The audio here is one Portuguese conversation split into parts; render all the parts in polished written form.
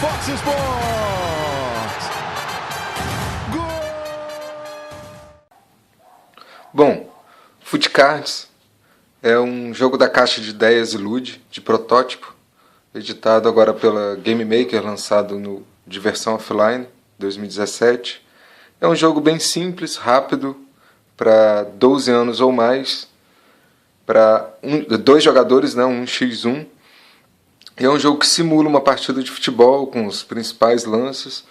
Fox Sports. Gol! Bom, Foot Cards é um jogo da Caixa de Ideias e Lud, de protótipo, editado agora pela Game Maker, lançado de versão offline, 2017. É um jogo bem simples, rápido, para 12 anos ou mais, para dois jogadores, né, 1x1. E é um jogo que simula uma partida de futebol com os principais lances.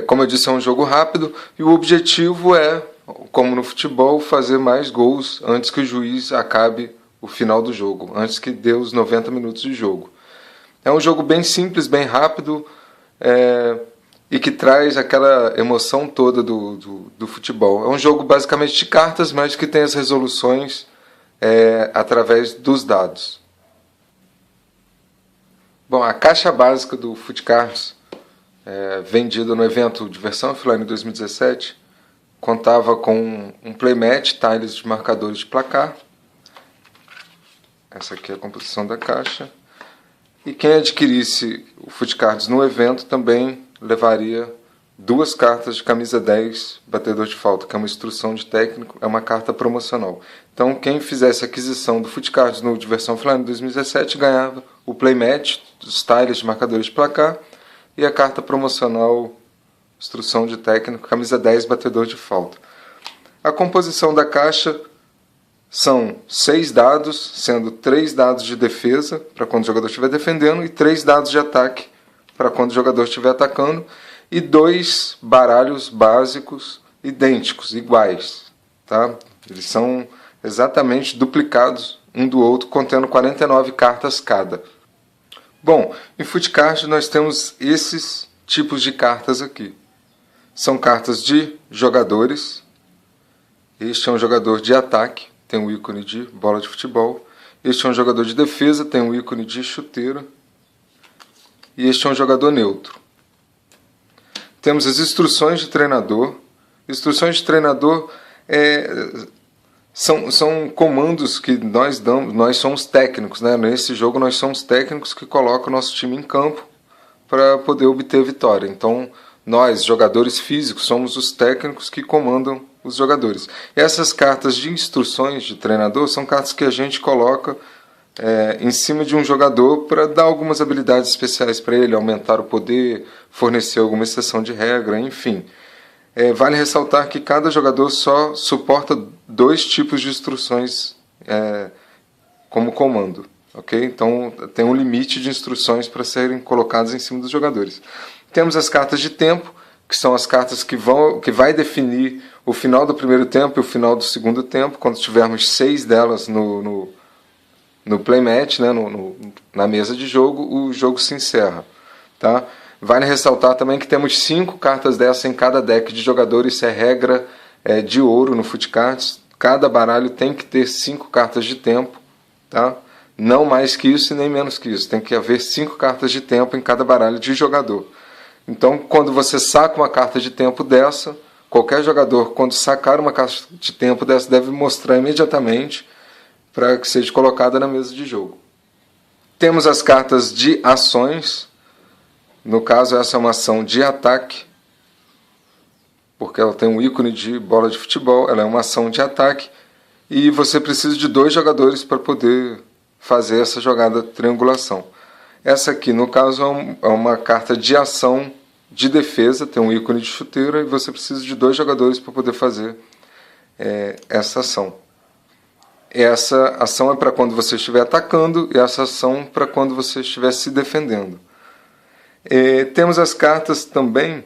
Como eu disse, é um jogo rápido e o objetivo é, como no futebol, fazer mais gols antes que o juiz acabe o final do jogo, antes que dê os 90 minutos de jogo. É um jogo bem simples, bem rápido, e que traz aquela emoção toda do futebol. É um jogo basicamente de cartas, mas que tem as resoluções através dos dados. Bom, a caixa básica do Foot Cards, vendida no evento de versão offline em 2017, contava com um playmat, tiles de marcadores de placar. Essa aqui é a composição da caixa. E quem adquirisse o Foot Cards no evento também levaria 2 cartas de camisa 10, batedor de falta, que é uma instrução de técnico, é uma carta promocional. Então, quem fizesse a aquisição do Foot Cards no de versão offline em 2017 ganhava o playmat, os tiles de marcadores de placar e a carta promocional, instrução de técnico, camisa 10, batedor de falta. A composição da caixa são 6 dados, sendo 3 dados de defesa, para quando o jogador estiver defendendo, e 3 dados de ataque, para quando o jogador estiver atacando, e 2 baralhos básicos idênticos, iguais. Tá? Eles são exatamente duplicados um do outro, contendo 49 cartas cada. Bom, em Foot Cards nós temos esses tipos de cartas aqui. São cartas de jogadores. Este é um jogador de ataque, tem um ícone de bola de futebol. Este é um jogador de defesa, tem um ícone de chuteira. E este é um jogador neutro. Temos as instruções de treinador. Instruções de treinador são comandos que nós damos, nós somos técnicos, né? Nesse jogo nós somos técnicos que colocam o nosso time em campo para poder obter vitória. Então, nós, jogadores físicos, somos os técnicos que comandam os jogadores. E essas cartas de instruções de treinador são cartas que a gente coloca em cima de um jogador para dar algumas habilidades especiais para ele, aumentar o poder, fornecer alguma exceção de regra, enfim. Vale ressaltar que cada jogador só suporta 2 tipos de instruções como comando. Okay? Então tem um limite de instruções para serem colocadas em cima dos jogadores. Temos as cartas de tempo, que são as cartas que vai definir o final do primeiro tempo e o final do segundo tempo. Quando tivermos 6 delas no playmat, né, na mesa de jogo, o jogo se encerra. Tá? Vale ressaltar também que temos 5 cartas dessas em cada deck de jogador. Isso é regra de ouro no Foot Cards. Cada baralho tem que ter 5 cartas de tempo. Tá? Não mais que isso e nem menos que isso. Tem que haver 5 cartas de tempo em cada baralho de jogador. Então, quando você saca uma carta de tempo dessa, qualquer jogador, quando sacar uma carta de tempo dessa, deve mostrar imediatamente para que seja colocada na mesa de jogo. Temos as cartas de ações. No caso, essa é uma ação de ataque, porque ela tem um ícone de bola de futebol, ela é uma ação de ataque, e você precisa de 2 jogadores para poder fazer essa jogada de triangulação. Essa aqui, no caso, é uma carta de ação de defesa, tem um ícone de chuteira, e você precisa de 2 jogadores para poder fazer essa ação. Essa ação é para quando você estiver atacando, e essa ação para quando você estiver se defendendo. Temos as cartas também,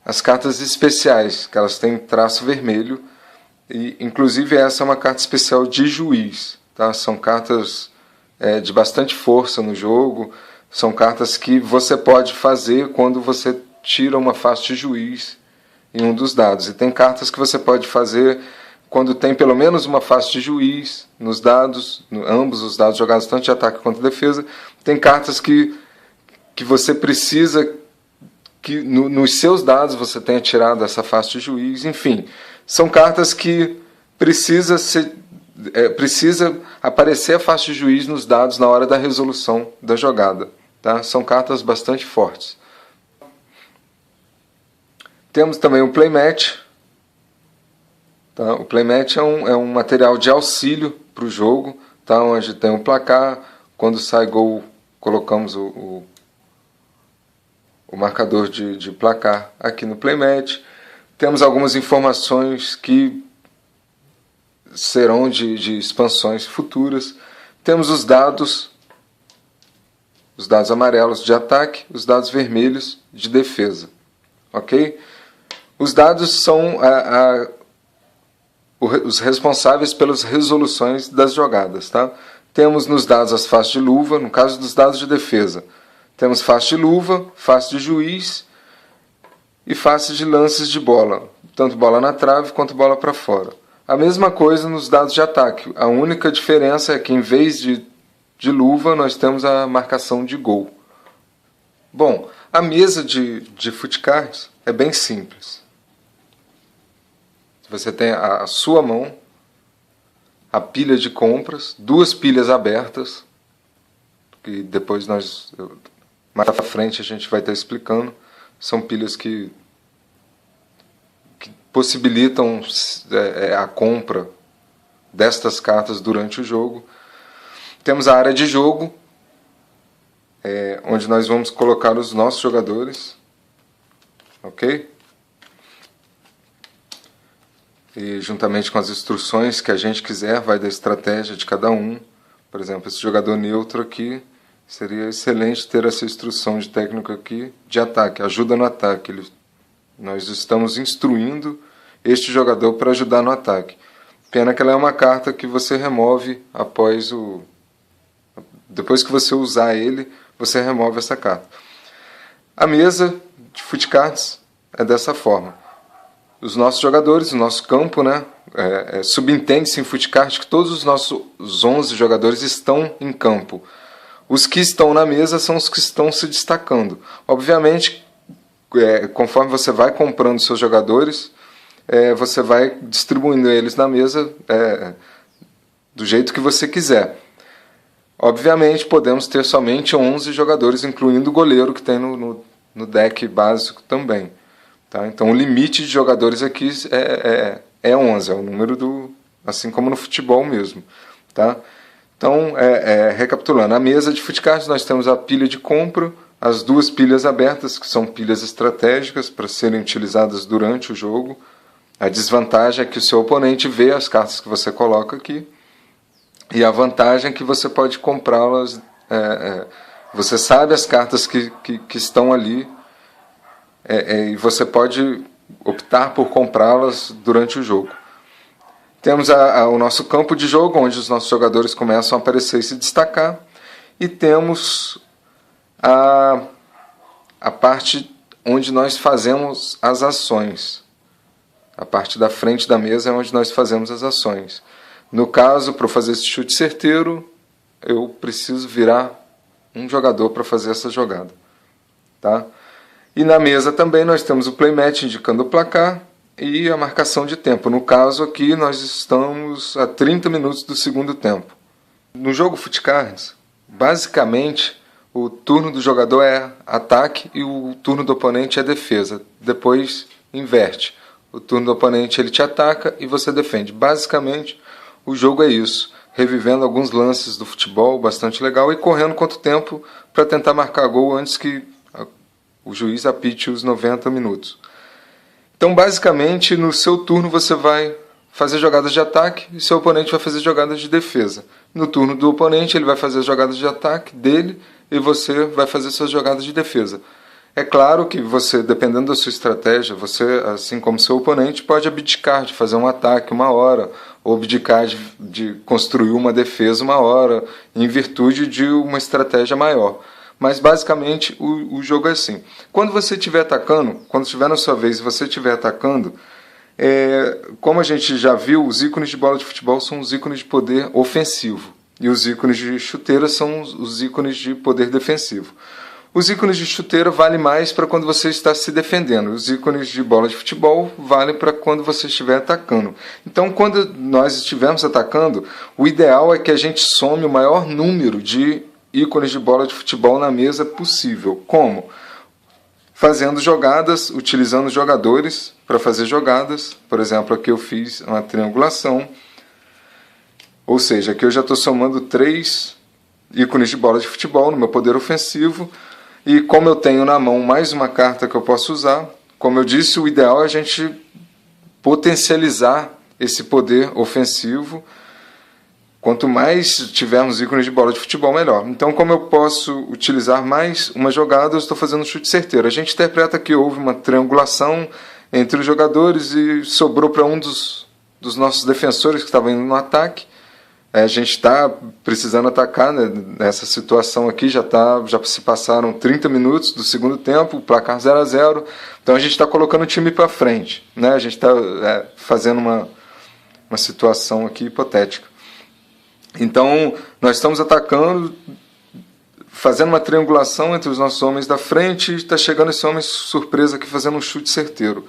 as cartas especiais, que elas têm traço vermelho, e inclusive essa é uma carta especial de juiz. Tá? São cartas de bastante força no jogo, são cartas que você pode fazer quando você tira uma face de juiz em um dos dados. E tem cartas que você pode fazer quando tem pelo menos uma face de juiz nos dados, ambos os dados jogados, tanto de ataque quanto de defesa. Tem cartas que você precisa que nos seus dados você tenha tirado essa face de juiz. Enfim, são cartas que precisa aparecer a face de juiz nos dados na hora da resolução da jogada. Tá? São cartas bastante fortes. Temos também o playmat. Tá? O playmat é um material de auxílio para o jogo, tá? Onde tem um placar, quando sai gol colocamos o marcador de placar aqui no playmat. Temos algumas informações que serão de expansões futuras. Temos os dados amarelos de ataque, os dados vermelhos de defesa. Ok? Os dados são os responsáveis pelas resoluções das jogadas. Tá? Temos nos dados as faces de luva, no caso dos dados de defesa. Temos face de luva, face de juiz e face de lances de bola, tanto bola na trave quanto bola para fora. A mesma coisa nos dados de ataque. A única diferença é que em vez de luva nós temos a marcação de gol. Bom, a mesa de futicards é bem simples. Você tem a sua mão, a pilha de compras, 2 pilhas abertas, que depois mais à frente a gente vai estar explicando. São pilhas que possibilitam a compra destas cartas durante o jogo. Temos a área de jogo, onde nós vamos colocar os nossos jogadores. Ok? E juntamente com as instruções que a gente quiser, vai da estratégia de cada um. Por exemplo, esse jogador neutro aqui, seria excelente ter essa instrução de técnico aqui de ataque, ajuda no ataque. Nós estamos instruindo este jogador para ajudar no ataque. Pena que ela é uma carta que você remove depois que você usar ele, você remove essa carta. A mesa de futicards é dessa forma. Os nossos jogadores, o nosso campo, né, subentende-se em futicard que todos os nossos 11 jogadores estão em campo. Os que estão na mesa são os que estão se destacando. Obviamente, conforme você vai comprando seus jogadores, você vai distribuindo eles na mesa do jeito que você quiser. Obviamente, podemos ter somente 11 jogadores, incluindo o goleiro que tem no deck básico também. Tá? Então, o limite de jogadores aqui é 11, é o número assim como no futebol mesmo. Tá? Então, recapitulando, a mesa de futicards nós temos a pilha de compra, as 2 pilhas abertas, que são pilhas estratégicas para serem utilizadas durante o jogo. A desvantagem é que o seu oponente vê as cartas que você coloca aqui, e a vantagem é que você pode comprá-las, você sabe as cartas que estão ali, e você pode optar por comprá-las durante o jogo. Temos o nosso campo de jogo, onde os nossos jogadores começam a aparecer e se destacar. E temos a parte onde nós fazemos as ações. A parte da frente da mesa é onde nós fazemos as ações. No caso, para fazer esse chute certeiro, eu preciso virar um jogador para fazer essa jogada. Tá? E na mesa também nós temos o playmat indicando o placar e a marcação de tempo. No caso aqui nós estamos a 30 minutos do segundo tempo. No jogo futicards, basicamente o turno do jogador é ataque e o turno do oponente é defesa. Depois inverte. O turno do oponente ele te ataca e você defende. Basicamente o jogo é isso. Revivendo alguns lances do futebol bastante legal e correndo quanto tempo para tentar marcar gol antes que o juiz apite os 90 minutos. Então, basicamente, no seu turno você vai fazer jogadas de ataque e seu oponente vai fazer jogadas de defesa. No turno do oponente, ele vai fazer as jogadas de ataque dele e você vai fazer suas jogadas de defesa. É claro que você, dependendo da sua estratégia, você, assim como seu oponente, pode abdicar de fazer um ataque uma hora, ou abdicar de construir uma defesa uma hora, em virtude de uma estratégia maior. Mas, basicamente, o jogo é assim. Quando você estiver atacando, quando estiver na sua vez e você estiver atacando, como a gente já viu, os ícones de bola de futebol são os ícones de poder ofensivo. E os ícones de chuteira são os ícones de poder defensivo. Os ícones de chuteira valem mais para quando você está se defendendo. Os ícones de bola de futebol valem para quando você estiver atacando. Então, quando nós estivermos atacando, o ideal é que a gente some o maior número de ícones de bola de futebol na mesa possível. Como? fazendo jogadas, utilizando jogadores para fazer jogadas. Por exemplo, aqui eu fiz uma triangulação, ou seja, aqui eu já estou somando 3 ícones de bola de futebol no meu poder ofensivo, e como eu tenho na mão mais uma carta que eu posso usar, como eu disse, o ideal é a gente potencializar esse poder ofensivo. Quanto mais tivermos ícones de bola de futebol, melhor. Então, como eu posso utilizar mais uma jogada, eu estou fazendo um chute certeiro. A gente interpreta que houve uma triangulação entre os jogadores e sobrou para um dos nossos defensores que estavam indo no ataque. A gente está precisando atacar, né? Nessa situação aqui, já se passaram 30 minutos do segundo tempo, o placar 0-0. Então, a gente está colocando o time para frente, né? A gente está fazendo uma situação aqui hipotética. Então, nós estamos atacando, fazendo uma triangulação entre os nossos homens da frente, e está chegando esse homem surpresa aqui fazendo um chute certeiro.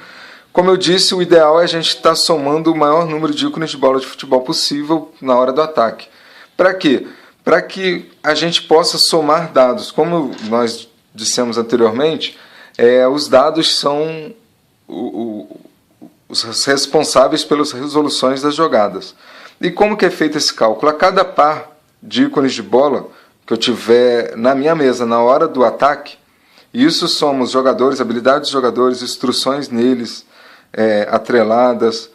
Como eu disse, o ideal é a gente estar somando o maior número de ícones de bola de futebol possível na hora do ataque. Para quê? Para que a gente possa somar dados. Como nós dissemos anteriormente, os dados são os responsáveis pelas resoluções das jogadas. E como que é feito esse cálculo? A cada par de ícones de bola que eu tiver na minha mesa na hora do ataque, isso somos jogadores, habilidades dos jogadores, instruções neles, atreladas.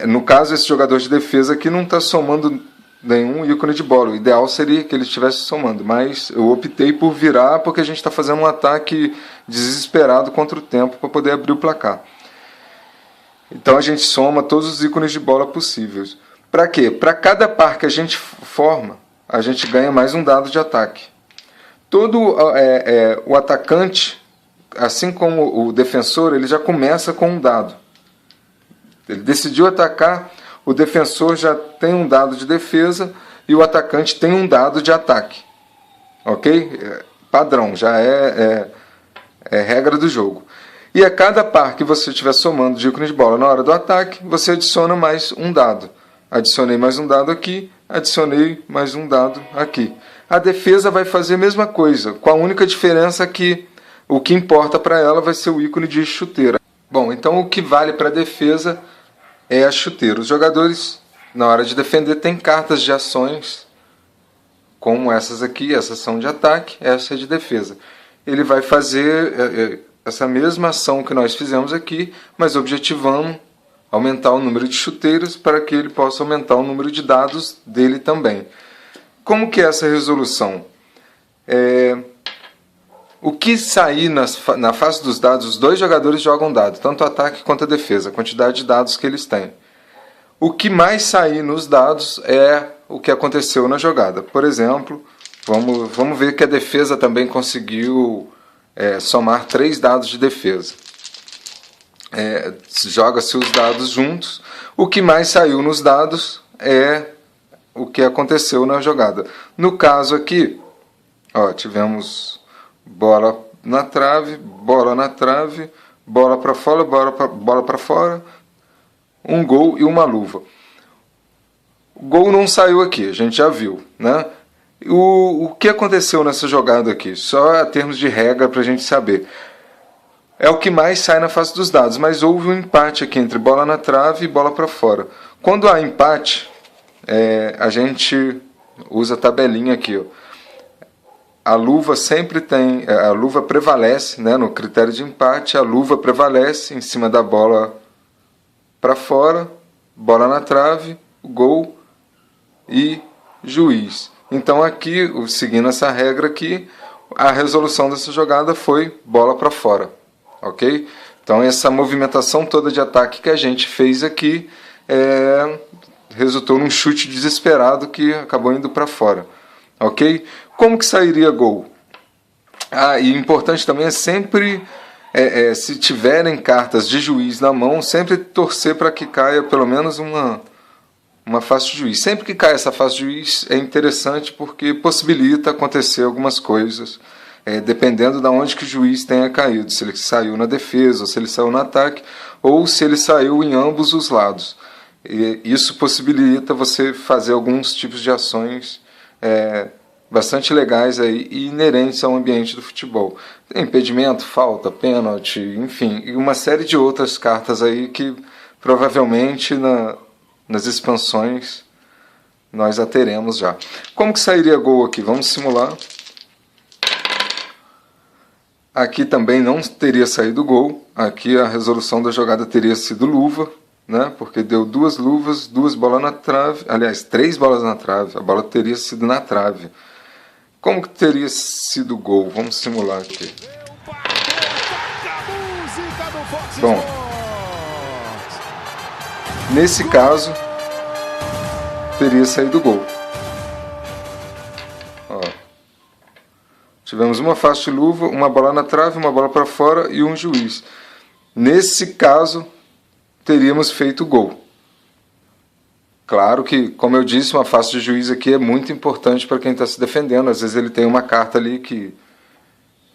No caso, esse jogador de defesa aqui não está somando nenhum ícone de bola. O ideal seria que ele estivesse somando, mas eu optei por virar porque a gente está fazendo um ataque desesperado contra o tempo para poder abrir o placar. Então a gente soma todos os ícones de bola possíveis. Para quê? Para cada par que a gente forma, a gente ganha mais um dado de ataque. Todo o atacante, assim como o defensor, ele já começa com um dado. Ele decidiu atacar, o defensor já tem um dado de defesa e o atacante tem um dado de ataque. Ok? Padrão, já é regra do jogo. E a cada par que você estiver somando de ícone de bola na hora do ataque, você adiciona mais um dado. Adicionei mais um dado aqui, adicionei mais um dado aqui. A defesa vai fazer a mesma coisa, com a única diferença que o que importa para ela vai ser o ícone de chuteira. Bom, então o que vale para a defesa é a chuteira. Os jogadores, na hora de defender, têm cartas de ações, como essas aqui, essas são de ataque, essa é de defesa. Ele vai fazer essa mesma ação que nós fizemos aqui, mas objetivando aumentar o número de chuteiras para que ele possa aumentar o número de dados dele também. Como que é essa resolução? O que sair na face dos dados, os dois jogadores jogam dado, tanto o ataque quanto a defesa, a quantidade de dados que eles têm. O que mais sair nos dados é o que aconteceu na jogada. Por exemplo, vamos ver que a defesa também conseguiu somar 3 dados de defesa. Joga-se os dados juntos. O que mais saiu nos dados é o que aconteceu na jogada. No caso aqui, tivemos bola na trave, bola para fora, bola para fora, um gol e uma luva. O gol não saiu aqui, a gente já viu, né? O que aconteceu nessa jogada aqui? Só a termos de regra para a gente saber. É o que mais sai na face dos dados, mas houve um empate aqui entre bola na trave e bola para fora. Quando há empate, a gente usa a tabelinha aqui. A luva sempre a luva prevalece, né, no critério de empate, a luva prevalece em cima da bola para fora, bola na trave, gol e juiz. Então aqui, seguindo essa regra aqui, a resolução dessa jogada foi bola para fora. Ok? Então essa movimentação toda de ataque que a gente fez aqui resultou num chute desesperado que acabou indo para fora. Ok? Como que sairia gol? E importante também é sempre, se tiverem cartas de juiz na mão, sempre torcer para que caia pelo menos uma face de juiz. Sempre que cai essa face de juiz é interessante porque possibilita acontecer algumas coisas. Dependendo de onde que o juiz tenha caído, se ele saiu na defesa, ou se ele saiu no ataque, ou se ele saiu em ambos os lados. Isso possibilita você fazer alguns tipos de ações bastante legais aí e inerentes ao ambiente do futebol. Tem impedimento, falta, pênalti, enfim, e uma série de outras cartas aí que provavelmente nas expansões nós a teremos já. Como que sairia gol aqui? Vamos simular. Aqui também não teria saído gol. Aqui a resolução da jogada teria sido luva, né? Porque deu 2 luvas, 2 bolas na trave. Aliás, 3 bolas na trave. A bola teria sido na trave. Como que teria sido gol? Vamos simular aqui. Bom, nesse caso, teria saído gol. Ó. Tivemos uma faixa de luva, uma bola na trave, uma bola para fora e um juiz. Nesse caso, teríamos feito gol. Claro que, como eu disse, uma faixa de juiz aqui é muito importante para quem está se defendendo. Às vezes ele tem uma carta ali que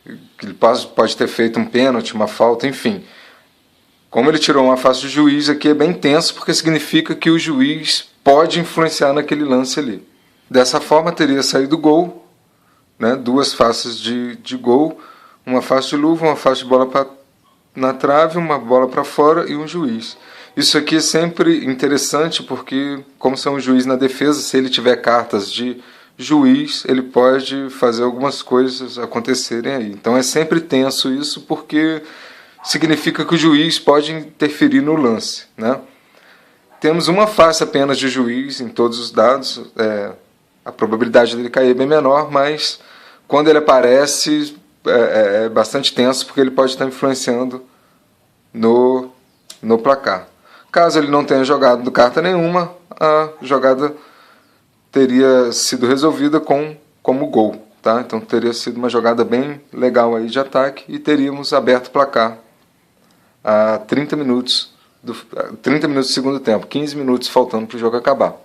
ele pode ter feito um pênalti, uma falta, enfim. Como ele tirou uma faixa de juiz aqui é bem tenso, porque significa que o juiz pode influenciar naquele lance ali. Dessa forma teria saído gol, né? 2 faces de gol, uma face de luva, uma face de bola na trave, uma bola para fora e um juiz. Isso aqui é sempre interessante porque, como são um juiz na defesa, se ele tiver cartas de juiz, ele pode fazer algumas coisas acontecerem aí. Então é sempre tenso isso porque significa que o juiz pode interferir no lance, né? Temos uma face apenas de juiz em todos os dados, a probabilidade dele cair é bem menor, mas quando ele aparece é bastante tenso porque ele pode estar influenciando no placar. Caso ele não tenha jogado carta nenhuma, a jogada teria sido resolvida como gol, tá? Então teria sido uma jogada bem legal aí de ataque e teríamos aberto o placar a 30 minutos do segundo tempo, 15 minutos faltando para o jogo acabar.